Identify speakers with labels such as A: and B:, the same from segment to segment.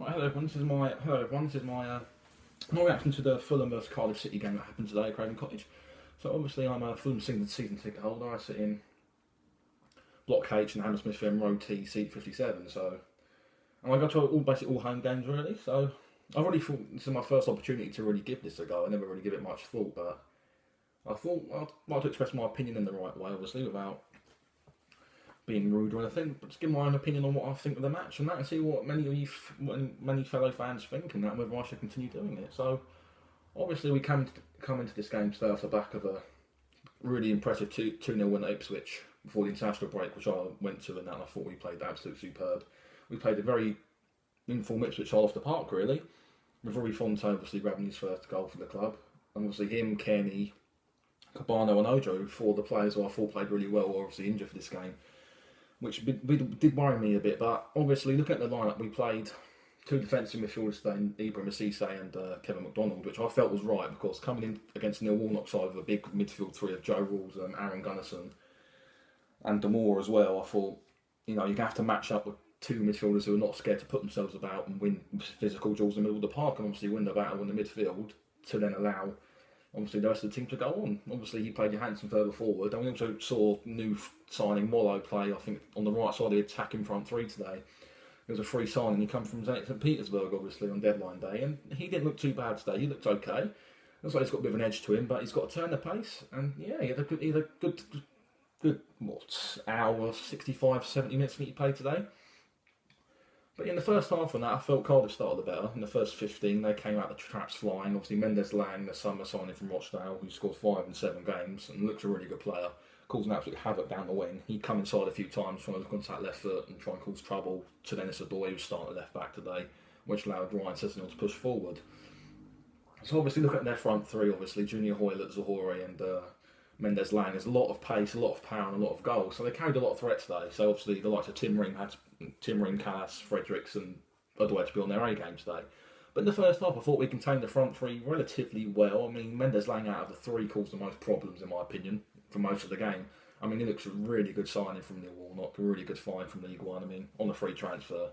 A: Right, hello everyone. This is my reaction to the Fulham vs Cardiff City game that happened today at Craven Cottage. So obviously I'm a Fulham season ticket holder. I sit in Block H in Hammersmith Film Row T, seat 57. And I go to basically all home games really. So I really thought this is my first opportunity to really give this a go. I never really give it much thought, but I thought I'd like to express my opinion in the right way, obviously, without being rude or anything, but just give my own opinion on what I think of the match and see what many fellow fans think, and whether I should continue doing it. So obviously we come into this game today off the back of a really impressive 2-0 win at Ipswich before the international break, which I went to, and I thought we played absolutely superb. We played a very informed Ipswich side off the park really, with Rory Fonte obviously grabbing his first goal for the club, and obviously him, Kenny, Cabano and Ojo, four of the players who I thought played really well, were obviously injured for this game, which did worry me a bit. But obviously, looking at the lineup, we played two defensive midfielders today, Ibrahim Cisse and Kevin McDonald, which I felt was right, because coming in against Neil Warnock's side with a big midfield three of Joe Rawls, Aaron Gunnarsson and Damore as well, I thought, you know, you're going to have to match up with two midfielders who are not scared to put themselves about and win physical duels in the middle of the park, and obviously win the battle in the midfield, to then allow obviously the rest of the team to go on. Obviously he played Johansson further forward, and we also saw new signing Mollo play, I think, on the right side of the attacking front three today. It was a free signing. He come from St Petersburg, obviously, on deadline day, and he didn't look too bad today. He looked okay. Looks like he's got a bit of an edge to him, but he's got to turn the pace, and yeah, he had a good hour, 65, 70 minutes I think he played today. But in the first half of that, I felt Cardiff started better. In the first 15, they came out the traps flying. Obviously, Mendes Lang, the summer signing from Rochdale, who scored 5 in 7 games and looks a really good player, causing absolute havoc down the wing. He'd come inside a few times, trying to look onto that left foot and try and cause trouble to Dennis Adoy, who started left back today, which allowed Ryan Sessegnon to push forward. So obviously, looking at their front three, obviously, Junior Hoylett, Zohore and Mendes Lang, there's a lot of pace, a lot of power and a lot of goals. So they carried a lot of threat today. So obviously, the likes of Tim Ream, Callas, Fredericks and Adoy to be on their A game today. But in the first half, I thought we contained the front three relatively well. I mean, Mendes Lang out of the three caused the most problems, in my opinion, for most of the game. I mean, he looks a really good signing from Neil Warnock, a really good find from League One. I mean, on a free transfer.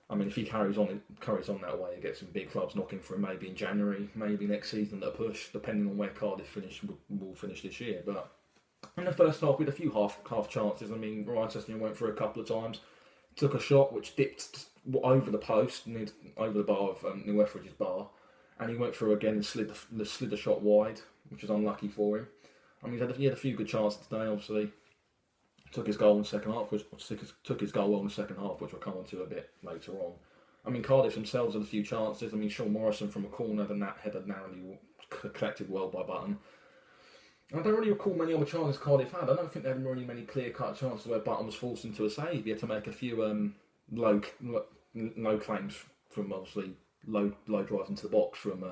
A: I mean, if he carries on that way, he gets some big clubs knocking for him, maybe in January, maybe next season at a push, depending on where Cardiff will finish this year. But in the first half, we had a few half chances. I mean, Ryan Sessegnon went through a couple of times, took a shot which dipped over the post, over the bar of Neil Etheridge's bar, and he went through again and slid the shot wide, which was unlucky for him. I mean, he had a few good chances today, obviously. Took his goal in the second half, which we'll come on to a bit later on. I mean, Cardiff themselves had a few chances. I mean, Sean Morrison from a corner, and that header narrowly collected well by Button. I don't really recall many other chances Cardiff had. I don't think they had really many clear-cut chances where Button was forced into a save. He had to make a few low claims from, obviously, low drives into the box from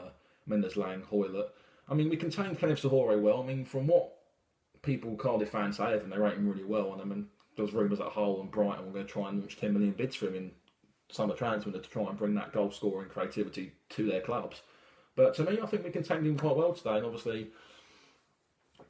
A: Mendes Lang, Hoylett. I mean, we contained Kenneth Zohore well. I mean, from what Cardiff fans say of him, they rate him really well. And I mean, there's rumours that Hull and Brighton were going to try and launch 10 million bids for him in summer transfer to try and bring that goal scoring creativity to their clubs. But to me, I think we contained him quite well today. And obviously,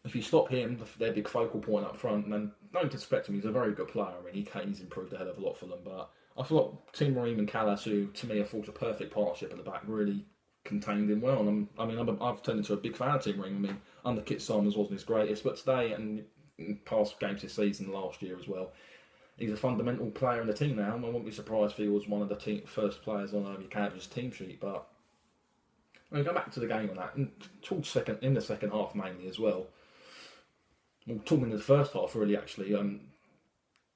A: if you stop him, their big focal point up front, and then don't disrespect him, he's a very good player. I mean, he's improved a hell of a lot for them. But I feel like Tim Ream and Callas, who to me have forged a perfect partnership at the back, really contained him well. And I've turned into a big fan of Tim Ream. I mean, under Kit Simons wasn't his greatest, but today and in past games this season, last year as well, he's a fundamental player in the team now. And I wouldn't be surprised if he was one of the first players on Cavs' team sheet. But I mean, go back to the game on that, and in the second half mainly as well. Well, talking in the first half really actually,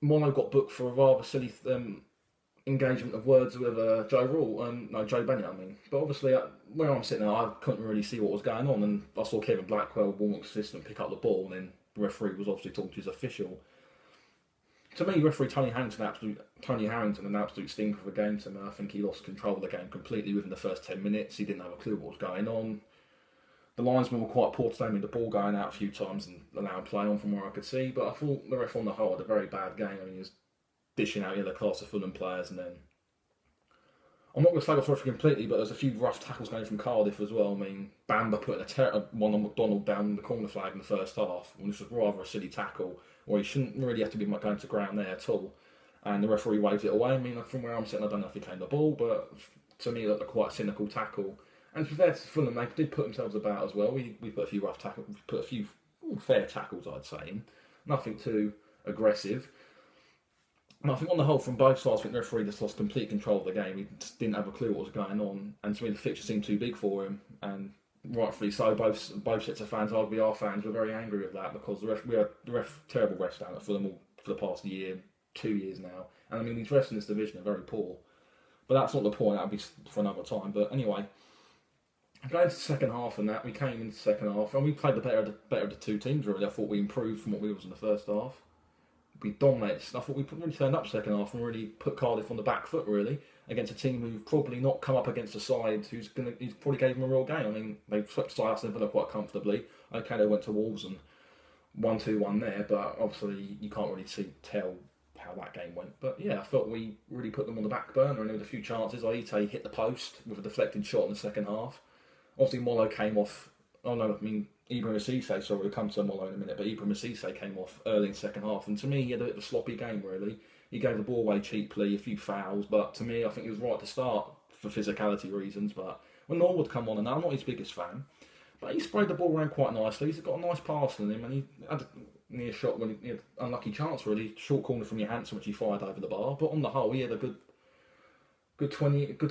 A: Mono got booked for a rather silly engagement of words with Joe Bennett, I mean. But obviously, where I'm sitting now, I couldn't really see what was going on, and I saw Kevin Blackwell, Warnock's assistant, pick up the ball, and then the referee was obviously talking to his official. To me, referee Tony Harrington, an absolute stinker of a game to me. I think he lost control of the game completely within the first 10 minutes. He didn't have a clue what was going on. The linesmen were quite poor today, with the ball going out a few times and allowing play on from where I could see. But I thought the ref on the whole had a very bad game. I mean, he was dishing out the class of Fulham players, and then I'm not going to slag off the referee completely, but there's a few rough tackles going from Cardiff as well. I mean, Bamba putting one on McDonald down the corner flag in the first half, and this was rather a silly tackle, or he shouldn't really have to be going to ground there at all. and the referee waved it away. I mean, from where I'm sitting, I don't know if he claimed the ball, but to me, it looked like quite a cynical tackle. And to be fair to Fulham, they did put themselves about as well. We put a few rough tackles, put a few fair tackles, I'd say, in. Nothing too aggressive. And I think on the whole, from both sides, I think the referee just lost complete control of the game. He just didn't have a clue what was going on, and to me, the fixture seemed too big for him. And rightfully so, both sets of fans, arguably our fans, were very angry with that because we had terrible refs down at Fulham for the past year, 2 years now. And I mean, these refs in this division are very poor. But that's not the point, that'll be for another time. But anyway, going to the second half and that, we came into the second half and we played the better of the two teams, really. I thought we improved from what we was in the first half. We dominated. I thought we really turned up second half and really put Cardiff on the back foot, really, against a team who've probably not come up against a side who's probably gave them a real game. I mean, they swept Aston Villa quite comfortably. Okay, they went to Wolves and 1-2-1 there, but obviously you can't really tell how that game went. But yeah, I felt we really put them on the back burner, and there was a few chances. Aite hit the post with a deflected shot in the second half. Obviously, Molo came off. Oh no, I mean, Ibrahim Cisse, sorry, we'll come to Molo in a minute, but Ibrahim Cisse came off early in the second half, and to me, he had a bit of a sloppy game, really. He gave the ball away cheaply, a few fouls, but to me, I think he was right to start for physicality reasons. But when Norwood come on, and I'm not his biggest fan, but he sprayed the ball around quite nicely. He's got a nice pass on him, and he had a near shot when he had an unlucky chance, really. Short corner from Johansson, which he fired over the bar. But on the whole, he had a good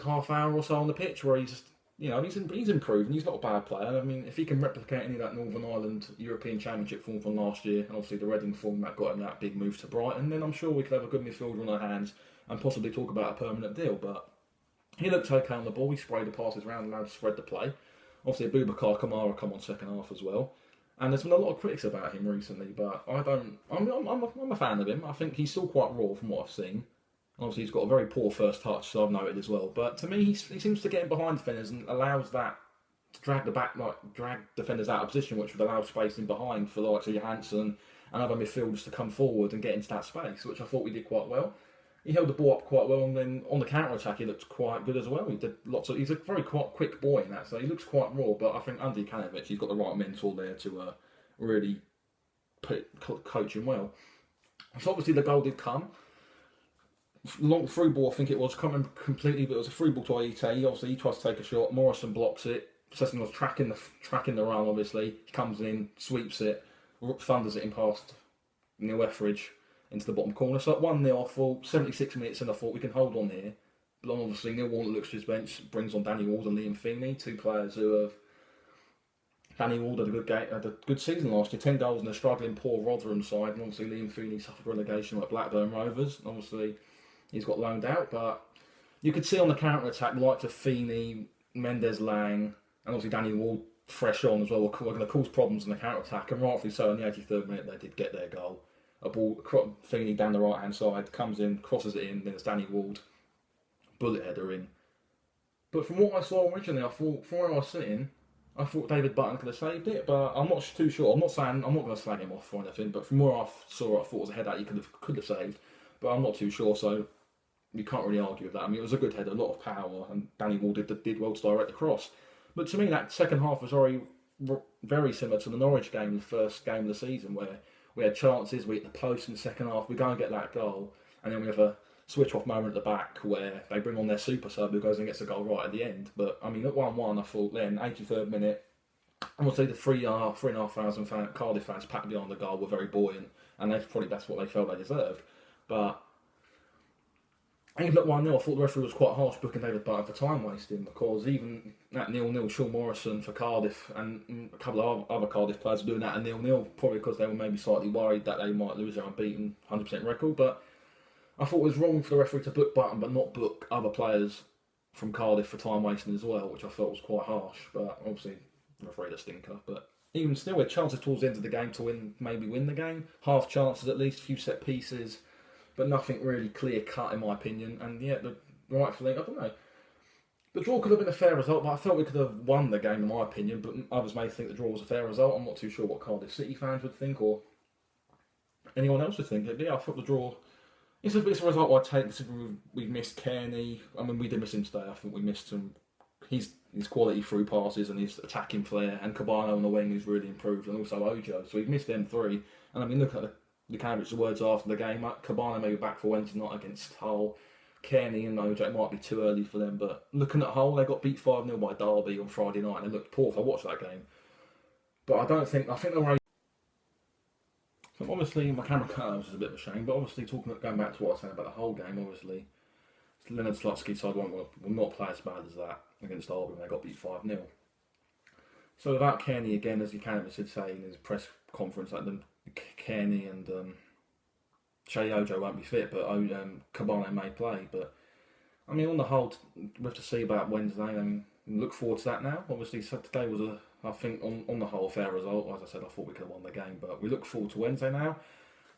A: half hour or so on the pitch where he's just, he's improved and he's not a bad player. I mean, if he can replicate any of that Northern Ireland European Championship form from last year, and obviously the Reading form that got him that big move to Brighton, then I'm sure we could have a good midfielder on our hands and possibly talk about a permanent deal. But he looked okay on the ball. He sprayed the passes around, allowed to spread the play. Obviously, Boubacar Kamara come on second half as well. And there's been a lot of critics about him recently, but I'm a fan of him. I think he's still quite raw from what I've seen. Obviously, he's got a very poor first touch, so I've noted as well. But to me, he seems to get in behind defenders and allows that to drag defenders out of position, which would allow space in behind for the likes of Johansson and other midfielders to come forward and get into that space, which I thought we did quite well. He held the ball up quite well, and then on the counter attack, he looked quite good as well. He's a very quite quick boy in that, so he looks quite raw. But I think under Jokanovic, he's got the right mentor there to really coach him well. So obviously the goal did come. Long through ball, I think it was coming completely, but it was a through ball to Aite. He tries to take a shot. Morrison blocks it. Sesson was tracking the run. Obviously, he comes in, sweeps it, thunders it in past Neil Etheridge into the bottom corner. So at 1-0, I thought 76 minutes, and I thought we can hold on here. But obviously, Neil Warnock looks to his bench, brings on Danny Ward and Liam Feeney, two players who have. Danny Ward had a good season last year, 10 goals in a struggling poor Rotherham side, and obviously Liam Feeney suffered relegation at Blackburn Rovers. Obviously, he's got loaned out, but you could see on the counter attack, the likes of Feeney, Mendes Lang, and obviously Danny Ward fresh on as well, were going to cause problems in the counter attack, and rightfully so. In the 83rd minute, they did get their goal. A ball, Feeney down the right hand side, comes in, crosses it in, then it's Danny Ward, bullet header in. But from what I saw originally, I thought, from where I was sitting, I thought David Button could have saved it, but I'm not too sure. I'm not going to slag him off or anything, but from where I saw it, I thought it was a header he could have saved, but I'm not too sure, so you can't really argue with that. I mean, it was a good header, a lot of power, and Danny Ward did well to direct the cross. But to me, that second half was very similar to the Norwich game, the first game of the season, where we had chances, we hit the post in the second half, we go and get that goal, and then we have a switch-off moment at the back where they bring on their super sub who goes and gets a goal right at the end. But, I mean, at 1-1, I thought then, 83rd minute, I would say the 3,500 Cardiff fans packed behind the goal were very buoyant, and that's what they felt they deserved. But even at 1-0, I thought the referee was quite harsh booking David Button for time wasting, because even at 0-0, Sean Morrison for Cardiff and a couple of other Cardiff players were doing that at 0-0, probably because they were maybe slightly worried that they might lose their unbeaten 100% record. But I thought it was wrong for the referee to book Button but not book other players from Cardiff for time wasting as well, which I felt was quite harsh. But obviously, the referee a stinker. But even still, we had chances towards the end of the game to maybe win the game. Half chances at least, a few set pieces, but nothing really clear cut in my opinion. And yeah, rightfully, I don't know. The draw could have been a fair result, but I felt we could have won the game in my opinion. But others may think the draw was a fair result. I'm not too sure what Cardiff City fans would think or anyone else would think. But yeah, I thought the draw. It's a result I take considering we've missed Kearney. I mean, we did miss him today. I think we missed him. His quality through passes and his attacking flair, and Cabano on the wing who's really improved, and also Ojo. So we've missed them three. And I mean, look at the Lukanovic's words after the game, Cabana may be back for Wednesday night against Hull. Kearney and Mojo, it might be too early for them, but looking at Hull, they got beat 5-0 by Derby on Friday night, and they looked poor. I watched that game. But I think they're... So obviously, my camera cut was a bit of a shame, but obviously, going back to what I was saying about the whole game, obviously, Leonard Slutsky's side will not play as bad as that against Derby when they got beat 5-0. So without Kearney again, as Lukanovich did say in his press conference, that Kearney and Shea Ojo won't be fit, but Cabana may play. But I mean, on the whole, we have to see about Wednesday and look forward to that now. Obviously, so today was I think on the whole, fair result. As I said, I thought we could have won the game, but we look forward to Wednesday now,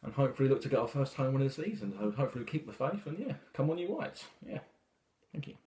A: and hopefully look to get our first home win of the season. So hopefully we keep the faith, and yeah, come on you Whites. Yeah, thank you.